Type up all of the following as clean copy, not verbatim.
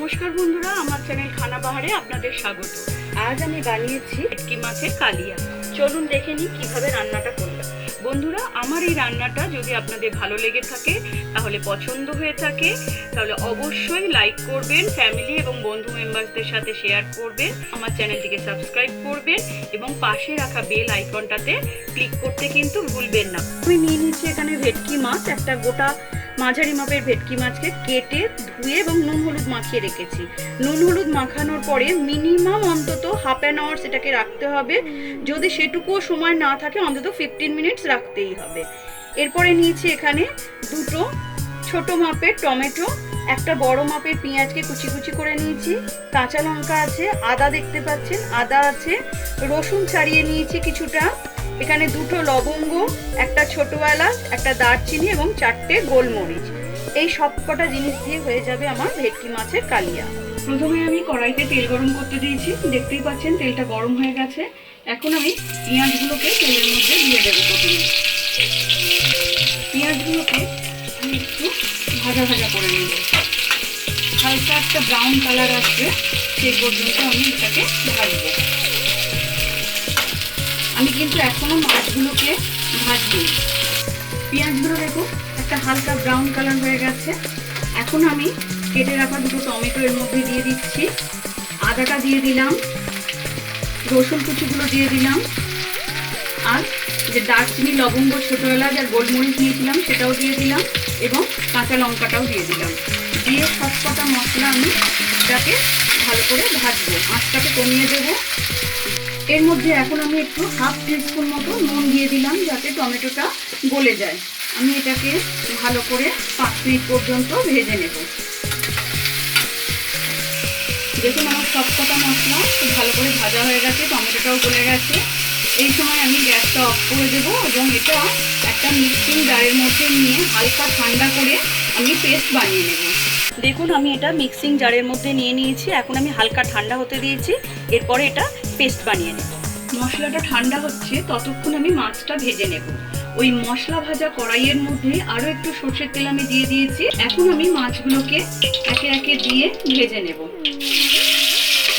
নমস্কার বন্ধুরা, আমার চ্যানেল খানা বাহারে আপনাদের স্বাগত। আজ আমি বানিয়েছি ভেটকি মাছের কালিয়া। চলুন দেখে নিই কিভাবে রান্নাটা করলাম। বন্ধুরা, আমার এই রান্নাটা যদি আপনাদের ভালো লেগে থাকে, তাহলে পছন্দ হয়ে থাকে, তাহলে অবশ্যই লাইক করবেন, ফ্যামিলি এবং বন্ধু মেম্বারদের সাথে শেয়ার করবেন, আমার চ্যানেলটিকে সাবস্ক্রাইব করবেন এবং পাশে রাখা বেল আইকনটাতে ক্লিক করতে কিন্তু ভুলবেন না। আমি নিয়ে নিচ্ছি এখানে ভেটকি মাছ, একটা গোটা মাঝারি মাপের ভেটকি মাছকে কেটে ধুয়ে এবং নুন হলুদ মাখিয়ে রেখেছি। নুন হলুদ মাখানোর পরে মিনিমাম অন্তত হাফ অ্যান আওয়ার সেটাকে রাখতে হবে। যদি সেটুকুও সময় না থাকে অন্তত 15 মিনিটস রাখতেই হবে। এরপরে নিয়েছি এখানে দুটো ছোট মাপের টমেটো, একটা বড় মাপের পেঁয়াজকে কুচি কুচি করে নিয়েছি, কাঁচা লঙ্কা আছে, আদা দেখতে পাচ্ছেন আদা আছে, রসুন ছাড়িয়ে নিয়েছি কিছুটা, এখানে দুটো লবঙ্গ, একটা ছোট এলাচ, একটা দারচিনি এবং 4টে গোলমরিচ। এই সবকটা জিনিস দিয়ে হয়ে যাবে আমার ভেটকি মাছের কালিয়া। প্রথমে আমি কড়াইতে তেল গরম করতে দিয়েছি, দেখতেই পাচ্ছেন তেলটা গরম হয়ে গেছে। এখন আমি পেঁয়াজগুলোকে তেলের মধ্যে দিয়ে দেবো। প্রথমে পেঁয়াজগুলোকে আমি একটু ভাজা ভাজা করে নেব, হালকা একটা ব্রাউন কালার আসবে সেই পর্যন্ত আমি এটাকে ভাজবো। আমি কিন্তু এখনো মাছগুলোকে ভাজিনি। পেঁয়াজগুলো দেখুন একটা হালকা ব্রাউন কালার হয়ে গেছে। এখন আমি কেটে রাখা দুটো টমেটো এর মধ্যে দিয়ে দিচ্ছি, আদাটা দিয়ে দিলাম, রসুন কুচিগুলো দিয়ে দিলাম, আর যে দারচিনি, লবঙ্গ, ছোট এলাচ আর গোলমরিচ নিয়েছিলাম সেটাও দিয়ে দিলাম এবং কাঁচা লঙ্কাটাও দিয়ে দিলাম। দিয়ে সবকটা মশলা আমি এটাকে ভালো করে ভাজবো, আঁচটাকে কমিয়ে দেবো। এর মধ্যে এখন আমি একটু হাফ টিস্পুন মতো নুন দিয়ে দিলাম যাতে টমেটোটা গলে যায়। আমি এটাকে ভালো করে 5 মিনিট পর্যন্ত ভেজে নেব। দেখুন আমার সবকটা মশলা খুব ভালো করে ভাজা হয়ে গেছে, টমেটোটাও গলে গেছে। এই সময় আমি গ্যাসটা অফ করে দেবো এবং এটা একটা মিক্সিং জারের মধ্যে নিয়ে হালকা ঠান্ডা করে আমি পেস্ট বানিয়ে নেব। দেখুন আমি এটা মিক্সিং জারের মধ্যে নিয়ে নিয়েছি, এখন আমি হালকা ঠান্ডা হতে দিয়েছি। এরপরে এটা পেস্ট বানিয়ে নেব। মশলাটা ঠান্ডা হচ্ছে, ততক্ষণ আমি মাছটা ভেজে নেব। ওই মশলা ভাজা কড়াইয়ের মধ্যে আরও একটু সরষের তেল আমি দিয়ে দিয়েছি। এখন আমি মাছগুলোকে একে একে দিয়ে ভেজে নেব।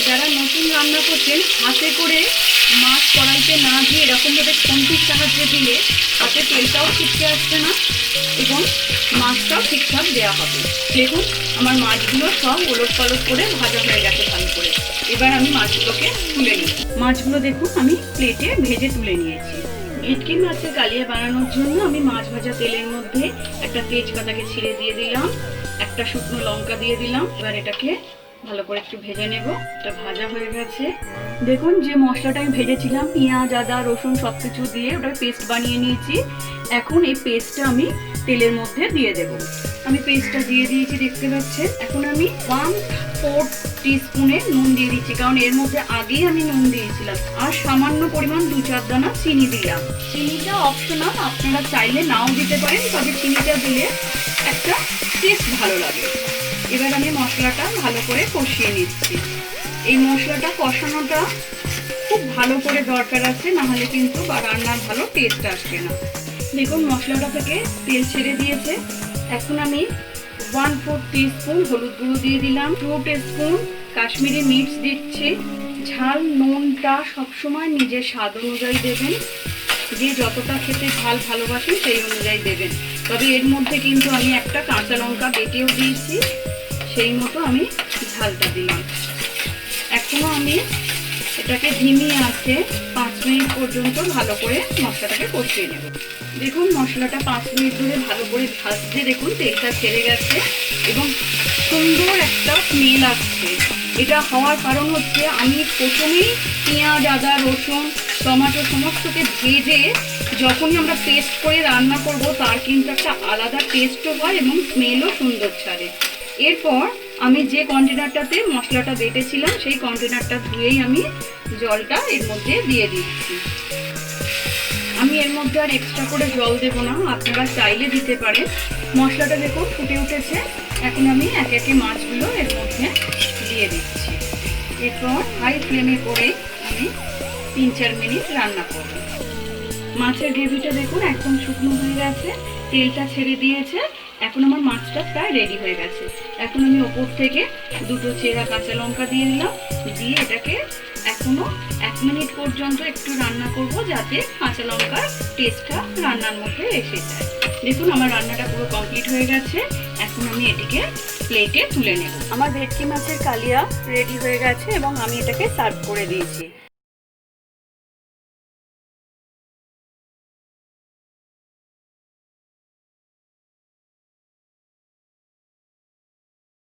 যারা নতুন রান্না করছেন, হাতে করে মাছ কড়াইতে না দিয়ে এরকমভাবে খুন্তির সাহায্যে দিলে হাতে তেলটাও ছিটকে আসবে না এবং মাছটাও ঠিকঠাক দেওয়া হবে। দেখুন আমার মাছগুলো সব ওলট পালট করে ভাজা হয়ে গেছে ভালো করে। এবার আমি মাছগুলোকে তুলে নিই। মাছগুলো দেখুন আমি প্লেটে ভেজে তুলে নিয়েছি। ভেটকি মাছের কালিয়া বানানোর জন্য আমি মাছ ভাজা তেলের মধ্যে একটা তেজপাতাকে ছিঁড়ে দিয়ে দিলাম, একটা শুকনো লঙ্কা দিয়ে দিলাম। এবার এটাকে ভালো করে একটু ভেজে নেব। এটা ভাজা হয়ে গেছে। দেখুন যে মশলাটা আমি ভেজেছিলাম, পেঁয়াজ, আদা, রসুন সবকিছু দিয়ে ওটা পেস্ট বানিয়ে নিয়েছি। এখন এই পেস্টটা আমি তেলের মধ্যে দিয়ে দেব। আমি পেস্টটা দিয়ে দিয়েছি দেখতে পাচ্ছেন। এখন আমি 1/4 টিস্পুনের নুন দিয়ে দিচ্ছি, কারণ এর মধ্যে আগেই আমি নুন দিয়েছিলাম। আর সামান্য পরিমাণ 2-4 দানা চিনি দিলাম। চিনিটা অপশনাল, আপনারা চাইলে নাও দিতে পারেন, তবে চিনিটা দিলে একটা টেস্ট ভালো লাগে। এবার আমি মশলাটা ভালো করে কষিয়ে নিচ্ছি। এই মশলাটা কষানোটা খুব ভালো করে দরকার আছে, নাহলে কিন্তু রান্নার ভালো টেস্ট আসবে না। দেখুন মশলাটা থেকে তেল ছেড়ে দিয়েছে। এখন আমি 1/4 টিস্পুন হলুদ গুঁড়ো দিয়ে দিলাম, 2 টিস্পুন কাশ্মীরি মির্চ দিচ্ছি। ঝাল নুনটা সবসময় নিজের স্বাদ অনুযায়ী দেবেন, যে যতটা খেতে ঝাল ভালোবাসেন সেই অনুযায়ী দেবেন। তবে এর মধ্যে কিন্তু আমি একটা কাঁচা লঙ্কা বেটেও দিয়েছি, সেই মতো আমি ঝালটা দিলাম। এখনো আমি এটাকে ধিমি আঁচে 5 মিনিট পর্যন্ত ভালো করে মশলাটাকে কষিয়ে নেব। দেখুন মশলাটা 5 মিনিট ধরে ভালো করে ভাজতে দেখুন তেলটা ছেড়ে গেছে এবং সুন্দর একটা স্মেল আসছে। এটা হওয়ার কারণ হচ্ছে আমি প্রথমেই পেঁয়াজ, আদা, রসুন, টমেটো সমস্তকে ভেজে যখনই আমরা পেস্ট করে রান্না করব তার কিন্তু একটা আলাদা টেস্টও হয় এবং স্মেলও সুন্দর ছাড়ে। এরপর আমি যে কন্টেনারটাতে মশলাটা বেটেছিলাম সেই কন্টেনারটা ধুয়েই আমি জলটা এর মধ্যে দিয়ে দিচ্ছি। আমি এর মধ্যে আর এক্সট্রা করে জল দেবো না, আপনারা চাইলে দিতে পারেন। মশলাটা দেখুন ফুটে উঠেছে। এখন আমি একে একে মাছগুলো এর মধ্যে দিয়ে দিচ্ছি। এরপর হাই ফ্লেমে করে আমি 3-4 মিনিট রান্না করব। মাছের গ্রেভিটা দেখুন একদম শুকনো হয়ে গেছে, তেলটা ছেড়ে দিয়েছে। এখন আমার মাছটা প্রায় রেডি হয়ে গেছে। এখন আমি ওপর থেকে দুটো চেরা কাঁচা লঙ্কা দিয়ে দিলাম, দিয়ে এটাকে এখনো 1 মিনিট পর্যন্ত একটু রান্না করব, যাতে কাঁচা লঙ্কার টেস্টটা রান্নার মধ্যে এসে যায়। দেখুন আমার রান্নাটা পুরো কমপ্লিট হয়ে গেছে। এখন আমি এটিকে প্লেটে তুলে নেব। আমার ভেটকি মাছের কালিয়া রেডি হয়ে গেছে এবং আমি এটাকে সার্ভ করে দিয়েছি।